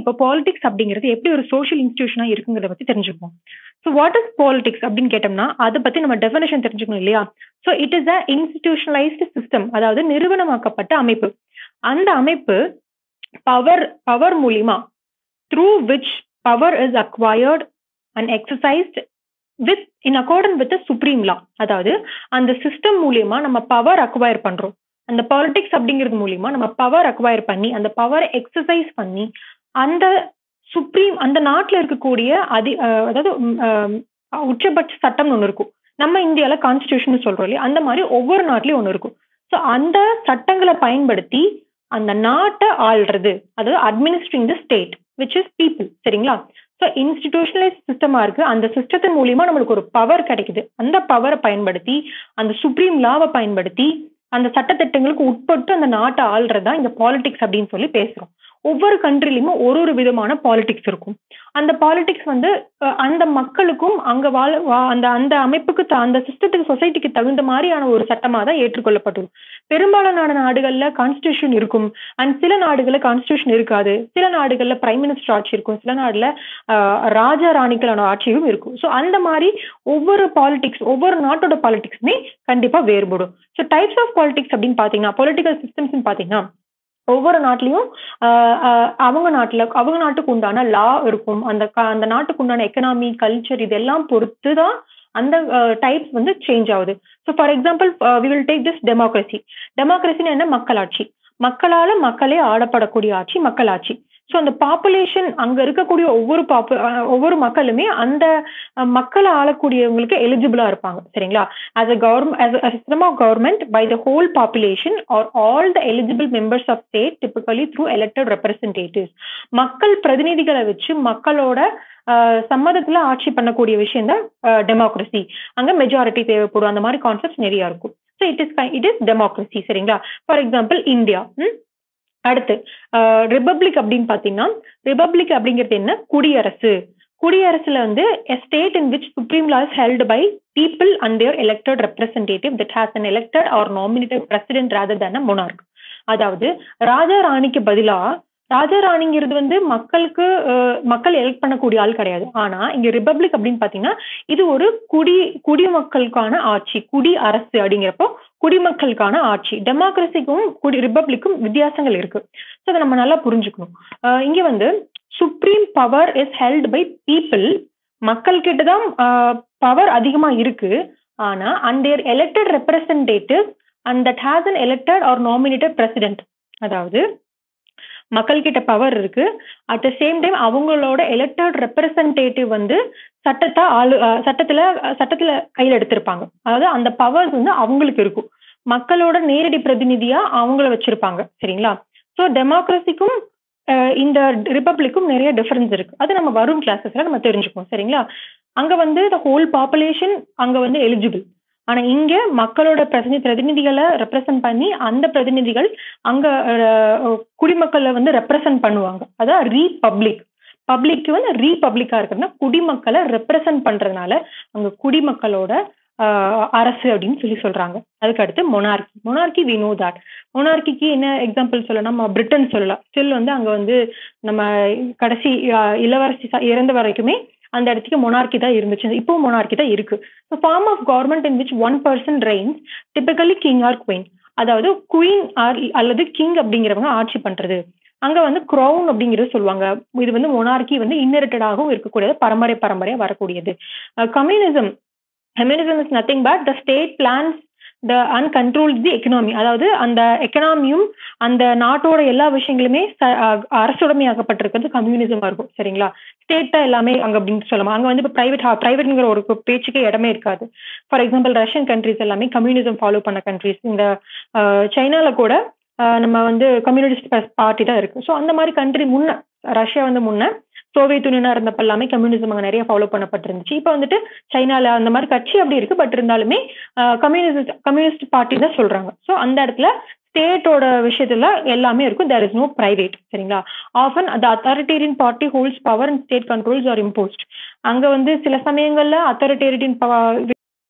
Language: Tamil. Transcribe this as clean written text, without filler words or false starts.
இப்போ பாலிடிக்ஸ் அப்படிங்கிறது எப்படி ஒரு சோஷியல் இன்ஸ்டிடியூஷனா இருக்குங்கிறத பத்தி தெரிஞ்சுக்குவோம். ஸோ வாட் இஸ் பாலிடிக்ஸ் அப்படின்னு கேட்டோம்னா, அதை பத்தி நம்ம டெஃபினேஷன் தெரிஞ்சுக்கணும் இல்லையா? So it is a institutionalised system, அதாவது நிறுவனமாக்கப்பட்ட அமைப்பு. அந்த அமைப்பு பவர் பவர் மூலியமா through which power is acquired and exercised with in accordance with the supreme law. அதாவது அந்த சிஸ்டம் மூலியமா நம்ம பவர் அக்வயர் பண்றோம். அந்த பாலிடிக்ஸ் அப்படிங்கிறது மூலியமா நம்ம பவர் அக்வயர் பண்ணி அந்த பவரை எக்ஸசைஸ் பண்ணி அந்த சுப்ரீம் அந்த நாட்டுல இருக்கக்கூடிய அதாவது உச்சபட்ச சட்டம்னு ஒண்ணு இருக்கும். நம்ம இந்தியால கான்ஸ்டிடியூஷன் சொல்றோம் இல்லையா? அந்த மாதிரி ஒவ்வொரு நாட்டிலயும் ஒண்ணு இருக்கும். ஸோ அந்த சட்டங்களை பயன்படுத்தி அந்த நாட்டை ஆள்றது, அதாவது administering the state which is people. சரிங்களா? ஸோ இன்ஸ்டிடியூஷனலைஸ் சிஸ்டமா இருக்கு. அந்த சிஸ்டத்தின் மூலியமா நம்மளுக்கு ஒரு பவர் கிடைக்குது. அந்த பவரை பயன்படுத்தி அந்த சுப்ரீம் லாவை பயன்படுத்தி அந்த சட்டத்திட்டங்களுக்கு உட்பட்டு அந்த நாட்டை ஆள்றதா இந்த பாலிடிக்ஸ் அப்படின்னு சொல்லி பேசுறோம். ஒவ்வொரு கண்ட்ரிலையுமே ஒரு விதமான பாலிடிக்ஸ் இருக்கும். அந்த பாலிடிக்ஸ் வந்து அந்த மக்களுக்கும் அங்க அந்த அந்த அமைப்புக்கு அந்த சிஸ்டத்துக்கு சொசைட்டிக்கு தகுந்த மாதிரியான ஒரு சட்டமா தான் ஏற்றுக்கொள்ளப்பட்டது. பெரும்பாலான நாடுகள்ல கான்ஸ்டிடியூஷன் இருக்கும் அண்ட் சில நாடுகள்ல கான்ஸ்டிடியூஷன் இருக்காது. சில நாடுகள்ல பிரைம் மினிஸ்டர் ஆட்சி இருக்கும். சில நாடுல ராஜா ராணிகளான ஆட்சியும் இருக்கும். ஸோ அந்த மாதிரி ஒவ்வொரு பாலிடிக்ஸ் ஒவ்வொரு நாட்டோட பாலிடிக்ஸுமே கண்டிப்பா வேறுபடும். ஸோ டைப்ஸ் ஆஃப் பாலிடிக்ஸ் அப்படின்னு பாத்தீங்கன்னா, பொலிட்டிக்கல் சிஸ்டம்ஸ் பாத்தீங்கன்னா ஒவ்வொரு நாட்டிலையும் அவங்க நாட்டுக்கு உண்டான லா இருக்கும். அந்த நாட்டுக்கு உண்டான எக்கனாமி, கல்ச்சர் இதெல்லாம் பொறுத்து தான் அந்த டைப்ஸ் வந்து சேஞ்ச் ஆகுது. So for example we will take this democracy. டெமோக்ரஸின்னு என்ன? மக்களாட்சி. மக்களால மக்களே ஆளப்படக்கூடிய ஆட்சி மக்களாட்சி. ஸோ அந்த பாப்புலேஷன் அங்க இருக்கக்கூடிய ஒவ்வொரு மக்களுமே அந்த மக்களை ஆளக்கூடியவங்களுக்கு எலிஜிபிளா இருப்பாங்க. சரிங்களா? as a system of government by the whole population or all the eligible members of state typically through elected representatives. மக்கள் பிரதிநிதிகளை வச்சு மக்களோட சம்மதத்துல ஆட்சி பண்ணக்கூடிய விஷயம் தான் டெமோக்ரஸி. அங்க மெஜாரிட்டி தேவைப்படும். அந்த மாதிரி கான்செப்ட்ஸ் நிறைய இருக்கும். So it is democracy. சரிங்களா? For example India. அடுத்து ரிபப்ளிக் அப்படின்னு பாத்தீங்கன்னா, ரிபப்ளிக் அப்படிங்கிறது என்ன? குடியரசு. குடியரசுல வந்து a state in which supreme law is held by people and their elected representative that has an elected or nominated president rather than a monarch. அதாவது ராஜா ராணிக்கு பதிலா ராஜா ராணிங்கிறது வந்து மக்கள் எலெக்ட் பண்ணக்கூடிய ஆள் கிடையாது. ஆனா இங்க ரிபப்ளிக் அப்படின்னு பாத்தீங்கன்னா இது ஒரு குடிமக்களுக்கான ஆட்சி, குடி அரசு அப்படிங்கிறப்போ குடிமக்களுக்கான ஆட்சி. டெமோக்ரஸிக்கும் ரிபப்ளிக்கும் வித்தியாசங்கள் இருக்கு. ஸோ அதை நம்ம நல்லா புரிஞ்சுக்கணும். இங்க வந்து supreme power is held by people. மக்கள் கிட்டதான் பவர் அதிகமா இருக்கு. ஆனா and there elected representative and that has unelected or nominated president. அதாவது மக்கள் கிட்ட பவர் இருக்கு. அட் த சேம் டைம் அவங்களோட எலெக்டட் ரெப்ரசன்டேட்டிவ் வந்து சட்டத்துல கையில் எடுத்திருப்பாங்க. அதாவது அந்த பவர்ஸ் வந்து அவங்களுக்கு இருக்கும். மக்களோட நேரடி பிரதிநிதியா அவங்கள வச்சிருப்பாங்க. சரிங்களா? ஸோ டெமோக்ரஸிக்கும் இந்த ரிபப்ளிக்கும் நிறைய டிஃபரன்ஸ் இருக்கு. அது நம்ம வரும் கிளாஸஸ்ல நம்ம தெரிஞ்சுக்கோம். சரிங்களா? அங்க வந்து த ஹோல் பாப்புலேஷன் அங்க வந்து எலிஜிபிள். ஆனா இங்க மக்களோட பிரதிநிதிகளை ரெப்ரசன்ட் பண்ணி அந்த பிரதிநிதிகள் அங்க குடிமக்களை வந்து ரெப்ரசன்ட் பண்ணுவாங்க. அதான் ரீபப்ளிக். பப்ளிக் வந்து ரீபப்ளிக்கா இருக்குன்னா குடிமக்களை ரெப்ரசன்ட் பண்றதுனால அங்க குடிமக்களோட அரசு அப்படின்னு சொல்றாங்க. அதுக்கு அடுத்து monarchy. Monarchy we know that. மொனார்கிக்கு என்ன எக்ஸாம்பிள் சொல்லலாம்? நம்ம பிரிட்டன் சொல்லலாம். ஸ்டில் வந்து அங்க வந்து நம்ம கடைசி இளவரசி இறந்த வரைக்குமே அந்த இடத்துக்கு மொனார்கி தான் இருந்துச்சு. இப்போ மொனார்கி தான் இருக்கு. Form of government in which one person reigns, typically king or queen. அதாவது குயின் அல்லது கிங் அப்படிங்கிறவங்க ஆட்சி பண்றது. அங்க வந்து க்ரௌன் அப்படிங்கிறது சொல்லுவாங்க. இது வந்து மொனார்கி வந்து இன்னெரிட்டடாகவும் இருக்கக்கூடியது, பரம்பரையா வரக்கூடியது. Communism is nothing but the state plans the uncontrolled the economy. அதாவது அந்த எக்கனாமியும் அந்த நாட்டோட எல்லா விஷயங்களுமே அரசுடைமையாக்கப்பட்டிருக்கிறது கம்யூனிசமா இருக்கும். சரிங்களா? ஸ்டேட் தான் எல்லாமே அங்க அப்படின்னு சொல்லலாம். அங்க வந்து இப்போ பிரைவேட்ங்கிற ஒரு பேச்சுக்கே இடமே இருக்காது. ஃபார் எக்ஸாம்பிள் ரஷ்யன் கண்ட்ரிஸ் எல்லாமே கம்யூனிசம் ஃபாலோ பண்ண கண்ட்ரிஸ். இந்த சைனால கூட நம்ம வந்து கம்யூனிஸ்ட் பார்ட்டி தான் இருக்கு. ஸோ அந்த மாதிரி கண்ட்ரி ரஷ்யா வந்து சோவியத் யூனியனா இருந்தப்ப எல்லாமே கம்யூனிசம் அங்க நிறைய ஃபாலோ பண்ணப்பட்டிருந்துச்சு. இப்ப வந்துட்டு சைனால அந்த மாதிரி கட்சி அப்படி இருக்கு. பட் இருந்தாலுமே கம்யூனிஸ்ட் பார்ட்டி தான் சொல்றாங்க. ஸோ அந்த இடத்துல ஸ்டேட்டோட விஷயத்துல எல்லாமே இருக்கும். There is no private. சரிங்களா? Often the authoritarian party holds power and state controls are imposed. அங்க வந்து சில சமயங்கள்ல அத்தாரிட்டேரியன்